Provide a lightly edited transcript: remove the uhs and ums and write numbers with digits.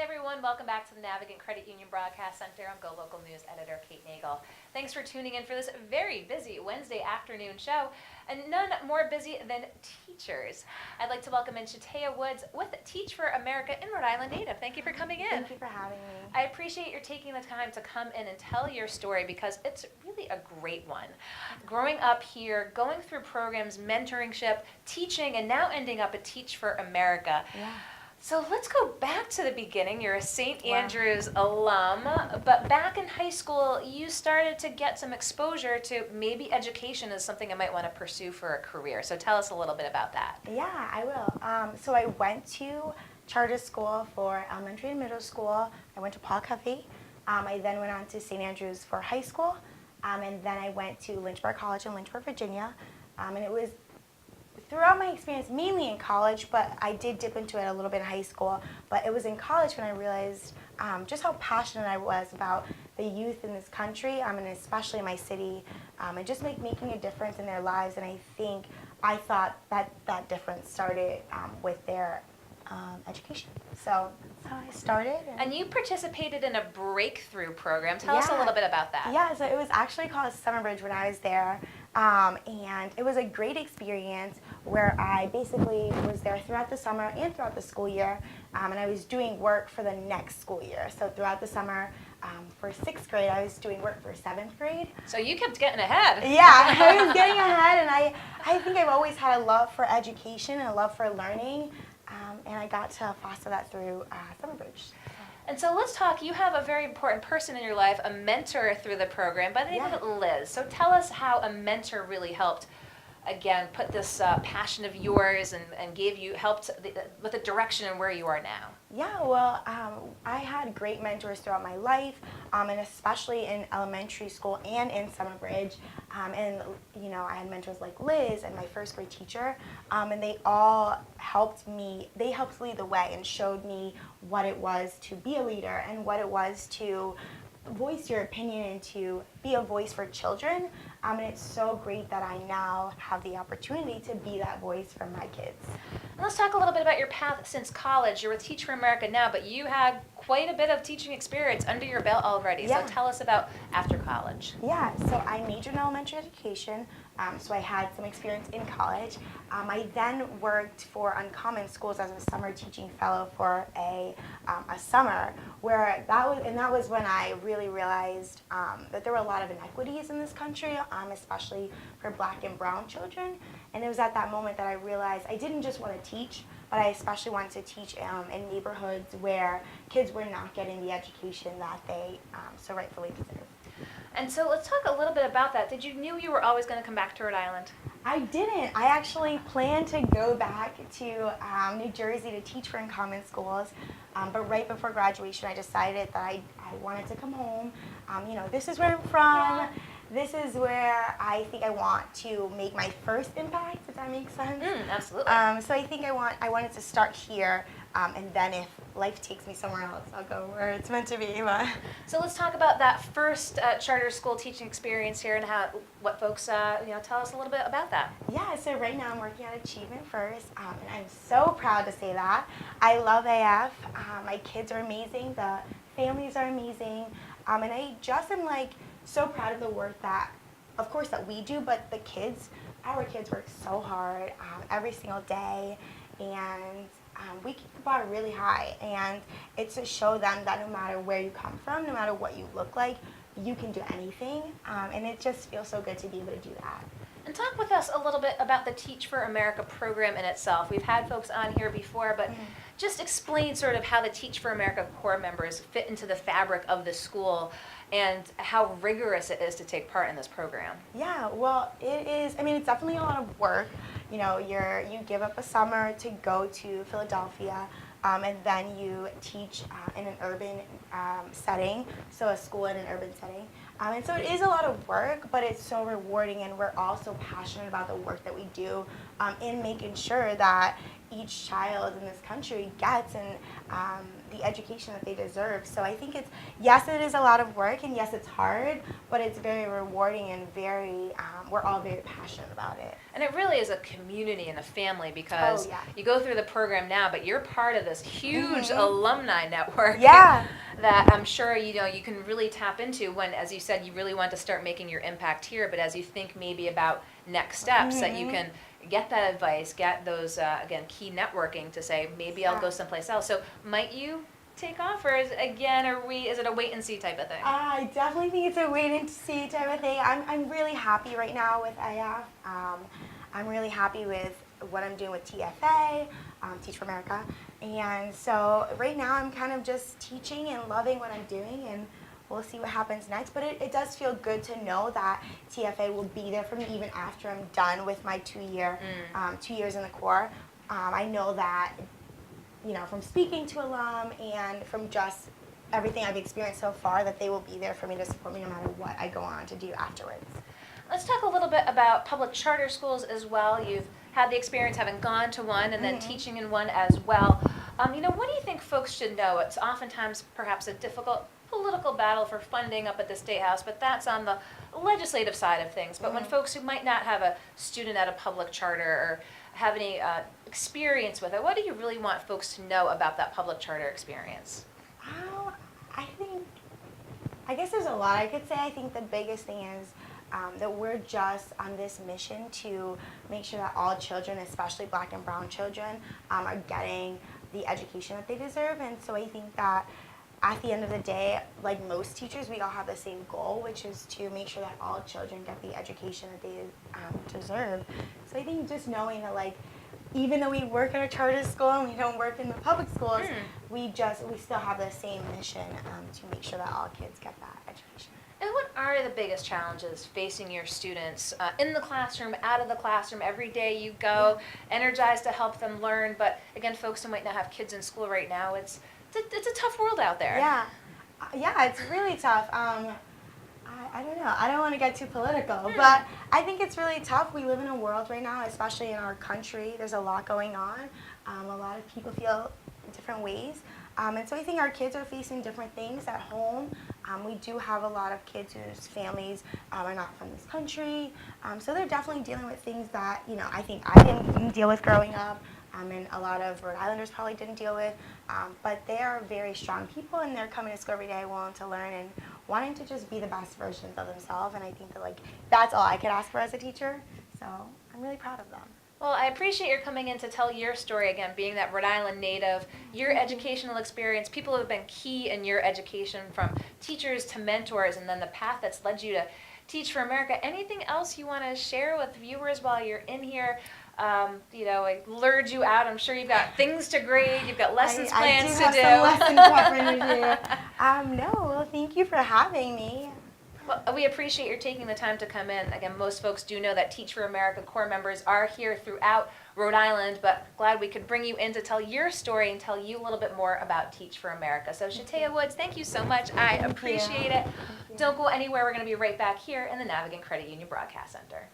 everyone, welcome back to the Navigant Credit Union Broadcast Center. I'm GoLocal News Editor Kate Nagel. Thanks for tuning in for this very busy Wednesday afternoon show, and none more busy than teachers. I'd like to welcome in Shataya Woods with Teach for America in Rhode Island native. Thank you for coming in. Thank you for having me. I appreciate your taking the time to come in and tell your story because it's really a great one. Growing up here, going through programs, mentorship, teaching, and now ending up at Teach for America. Yeah. So let's go back to the beginning. You're a St. Andrews alum, but back in high school, you started to get some exposure to maybe education is something I might want to pursue for a career. So tell us a little bit about that. Yeah, I will. So I went to charter school for elementary and middle school. I went to Paul Covey. I then went on to St. Andrews for high school, and then I went to Lynchburg College in Lynchburg, Virginia. And it was throughout my experience, mainly in college, but I did dip into it a little bit in high school. But it was in college when I realized just how passionate I was about the youth in this country, and especially in my city, and just making a difference in their lives. And I thought that difference started with their education. So that's how I started. And you participated in a breakthrough program. Tell us a little bit about that. Yeah, so it was actually called Summer Bridge when I was there. And it was a great experience where I basically was there throughout the summer and throughout the school year. And I was doing work for the next school year. So throughout the summer, for 6th grade, I was doing work for 7th grade. So you kept getting ahead. Yeah, I was getting ahead. And I think I've always had a love for education and a love for learning. And I got to foster that through Summer Bridge. And so let's talk, you have a very important person in your life, a mentor through the program by the name of Liz. So tell us how a mentor really helped, again, put this passion of yours and helped with the direction and where you are now. Yeah, well, I had great mentors throughout my life, and especially in elementary school and in Summer Bridge. And, you know, I had mentors like Liz and my 1st grade teacher, and they all helped me. They helped lead the way and showed me what it was to be a leader and what it was to voice your opinion and to be a voice for children. And it's so great that I now have the opportunity to be that voice for my kids. And let's talk a little bit about your path since college. You're with Teach for America now, but you had quite a bit of teaching experience under your belt already. Yeah. So tell us about after college. Yeah, so I majored in elementary education, so I had some experience in college. I then worked for Uncommon Schools as a summer teaching fellow for a summer, that was when I really realized that there were a lot of inequities in this country, especially for Black and brown children. And it was at that moment that I realized I didn't just want to teach, but I especially wanted to teach in neighborhoods where kids were not getting the education that they so rightfully deserve. And so let's talk a little bit about that. Did you knew you were always going to come back to Rhode Island? I didn't. I actually planned to go back to New Jersey to teach for Uncommon Schools, but right before graduation I decided that I wanted to come home. You know, this is where I'm from. This is where I think I want to make my first impact, if that makes sense. Absolutely. So I think I wanted to start here, and then if life takes me somewhere else, I'll go where it's meant to be. But. So let's talk about that first charter school teaching experience here and what folks, tell us a little bit about that. Yeah, so right now I'm working on Achievement First, and I'm so proud to say that. I love AF. My kids are amazing. The families are amazing. And I just am so proud of the work that we do, but our kids work so hard every single day, and we keep the bar really high, and it's to show them that no matter where you come from, no matter what you look like, you can do anything, and it just feels so good to be able to do that. And talk with us a little bit about the Teach for America program in itself. We've had folks on here before, but just explain sort of how the Teach for America core members fit into the fabric of the school and how rigorous it is to take part in this program. Yeah, well, it is. I mean, it's definitely a lot of work. You know, you give up a summer to go to Philadelphia, and then you teach in an urban setting, so a school in an urban setting. And so it is a lot of work, but it's so rewarding, and we're all so passionate about the work that we do in making sure that each child in this country gets and the education that they deserve. So I think yes, it is a lot of work, and yes, it's hard, but it's very rewarding and we're all very passionate about it. And it really is a community and a family because you go through the program now, but you're part of this huge alumni network that I'm sure you can really tap into when, as you said, you really want to start making your impact here, but as you think maybe about next steps that you can get that advice, get those, again, key networking to say, maybe I'll go someplace else. So might you take off, or is it a wait and see type of thing? I definitely think it's a wait and see type of thing. I'm really happy right now with IF. I'm really happy with what I'm doing with TFA, Teach for America. And so right now I'm kind of just teaching and loving what I'm doing, and we'll see what happens next. But it does feel good to know that TFA will be there for me even after I'm done with my 2 years in the Corps. I know that, from speaking to alum and from just everything I've experienced so far, that they will be there for me to support me no matter what I go on to do afterwards. Let's talk a little bit about public charter schools as well. You've had the experience having gone to one and then teaching in one as well. What do you think folks should know? It's oftentimes perhaps a difficult political battle for funding up at the State House, but that's on the legislative side of things. But when folks who might not have a student at a public charter or have any experience with it, what do you really want folks to know about that public charter experience? I guess there's a lot I could say. I think the biggest thing is that we're just on this mission to make sure that all children, especially Black and brown children, are getting the education that they deserve. And so I think that at the end of the day, like most teachers, we all have the same goal, which is to make sure that all children get the education that they deserve. So I think just knowing that, even though we work in a charter school and we don't work in the public schools, we still have the same mission to make sure that all kids get that education. And what are the biggest challenges facing your students in the classroom, out of the classroom? Every day you go, energized to help them learn, but again, folks who might not have kids in school right now, it's a tough world out there. Yeah, it's really tough. I don't know. I don't want to get too political, but I think it's really tough. We live in a world right now, especially in our country. There's a lot going on. A lot of people feel different ways. And so I think our kids are facing different things at home. We do have a lot of kids whose families are not from this country. So they're definitely dealing with things that, I think I didn't deal with growing up. And a lot of Rhode Islanders probably didn't deal with. But they are very strong people, and they're coming to school every day willing to learn and wanting to just be the best versions of themselves. And I think that that's all I could ask for as a teacher. So I'm really proud of them. Well, I appreciate your coming in to tell your story again, being that Rhode Island native, your educational experience, people who have been key in your education, from teachers to mentors, and then the path that's led you to Teach for America. Anything else you want to share with viewers while you're in here? I lured you out. I'm sure you've got things to grade. You've got lessons plans to do. I do have some lessons prepping to do. No, well, thank you for having me. Well, we appreciate your taking the time to come in. Again, most folks do know that Teach for America Corps members are here throughout Rhode Island, but glad we could bring you in to tell your story and tell you a little bit more about Teach for America. So Shataya Woods, thank you so much. I appreciate it. Don't go anywhere. We're going to be right back here in the Navigant Credit Union Broadcast Center.